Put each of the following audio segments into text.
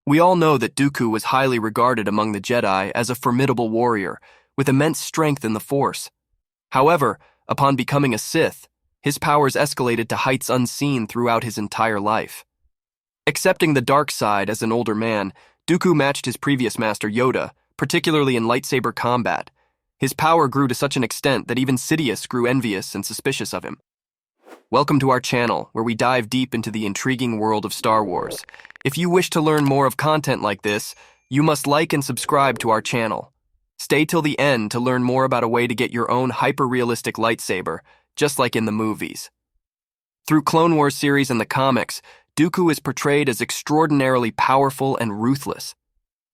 We all know that Dooku was highly regarded among the Jedi as a formidable warrior, with immense strength in the Force. However, upon becoming a Sith, his powers escalated to heights unseen throughout his entire life. Accepting the dark side as an older man, Dooku matched his previous master Yoda, particularly in lightsaber combat. His power grew to such an extent that even Sidious grew envious and suspicious of him. Welcome to our channel, where we dive deep into the intriguing world of Star Wars. If you wish to learn more of content like this, you must like and subscribe to our channel. Stay till the end to learn more about a way to get your own hyper-realistic lightsaber, just like in the movies. Through Clone Wars series and the comics, Dooku is portrayed as extraordinarily powerful and ruthless.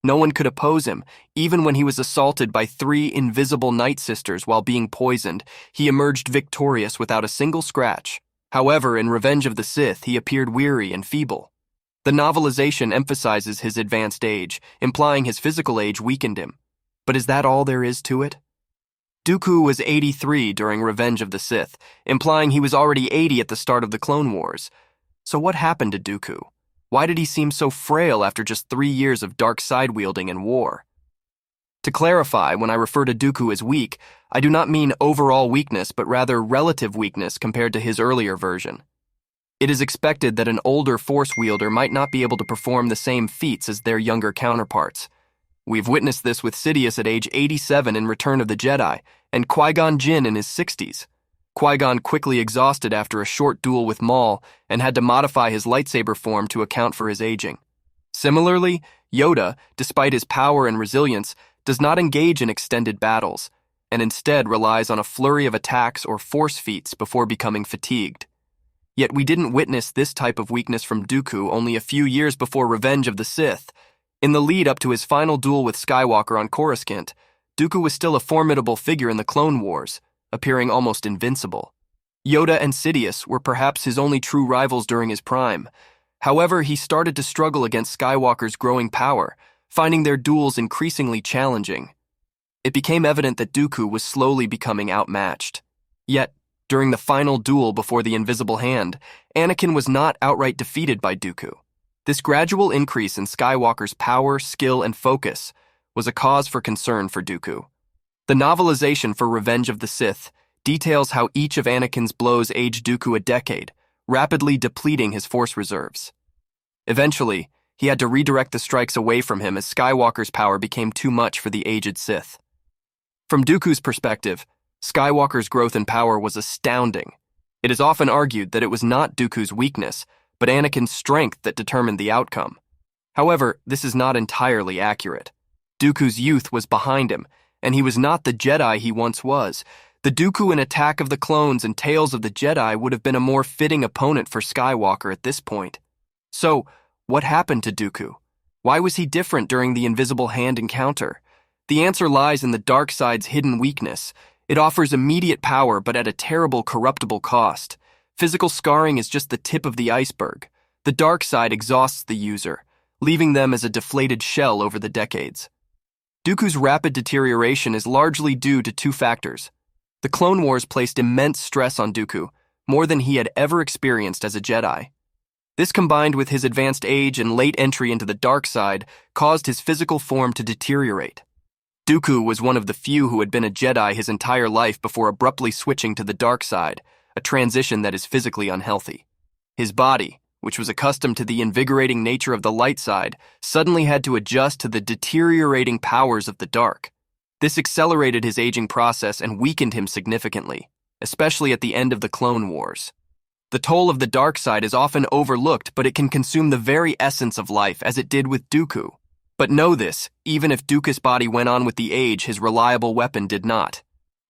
No one could oppose him. Even when he was assaulted by 3 invisible Night Sisters while being poisoned, he emerged victorious without a single scratch. However, in Revenge of the Sith, he appeared weary and feeble. The novelization emphasizes his advanced age, implying his physical age weakened him. But is that all there is to it? Dooku was 83 during Revenge of the Sith, implying he was already 80 at the start of the Clone Wars. So what happened to Dooku? Why did he seem so frail after just 3 years of dark side wielding and war? To clarify, when I refer to Dooku as weak, I do not mean overall weakness, but rather relative weakness compared to his earlier version. It is expected that an older Force wielder might not be able to perform the same feats as their younger counterparts. We've witnessed this with Sidious at age 87 in Return of the Jedi, and Qui-Gon Jinn in his 60s. Qui-Gon quickly exhausted after a short duel with Maul and had to modify his lightsaber form to account for his aging. Similarly, Yoda, despite his power and resilience, does not engage in extended battles, and instead relies on a flurry of attacks or force feats before becoming fatigued. Yet we didn't witness this type of weakness from Dooku only a few years before Revenge of the Sith. In the lead up to his final duel with Skywalker on Coruscant, Dooku was still a formidable figure in the Clone Wars, appearing almost invincible. Yoda and Sidious were perhaps his only true rivals during his prime. However, he started to struggle against Skywalker's growing power, finding their duels increasingly challenging. It became evident that Dooku was slowly becoming outmatched. Yet, during the final duel before the Invisible Hand, Anakin was not outright defeated by Dooku. This gradual increase in Skywalker's power, skill, and focus was a cause for concern for Dooku. The novelization for Revenge of the Sith details how each of Anakin's blows aged Dooku a decade, rapidly depleting his Force reserves. Eventually, he had to redirect the strikes away from him as Skywalker's power became too much for the aged Sith. From Dooku's perspective, Skywalker's growth in power was astounding. It is often argued that it was not Dooku's weakness, but Anakin's strength that determined the outcome. However, this is not entirely accurate. Dooku's youth was behind him, and he was not the Jedi he once was. The Dooku in Attack of the Clones and Tales of the Jedi would have been a more fitting opponent for Skywalker at this point. So, what happened to Dooku? Why was he different during the Invisible Hand encounter? The answer lies in the dark side's hidden weakness. It offers immediate power, but at a terrible, corruptible cost. Physical scarring is just the tip of the iceberg. The dark side exhausts the user, leaving them as a deflated shell over the decades. Dooku's rapid deterioration is largely due to 2 factors. The Clone Wars placed immense stress on Dooku, more than he had ever experienced as a Jedi. This, combined with his advanced age and late entry into the dark side, caused his physical form to deteriorate. Dooku was one of the few who had been a Jedi his entire life before abruptly switching to the dark side, a transition that is physically unhealthy. His body, which was accustomed to the invigorating nature of the light side, suddenly had to adjust to the deteriorating powers of the dark. This accelerated his aging process and weakened him significantly, especially at the end of the Clone Wars. The toll of the dark side is often overlooked, but it can consume the very essence of life, as it did with Dooku. But know this, even if Dooku's body went on with the age, his reliable weapon did not.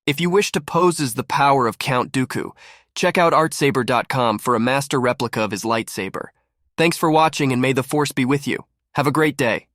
If you wish to pose as the power of Count Dooku, check out artsaber.com for a master replica of his lightsaber. Thanks for watching, and may the Force be with you. Have a great day.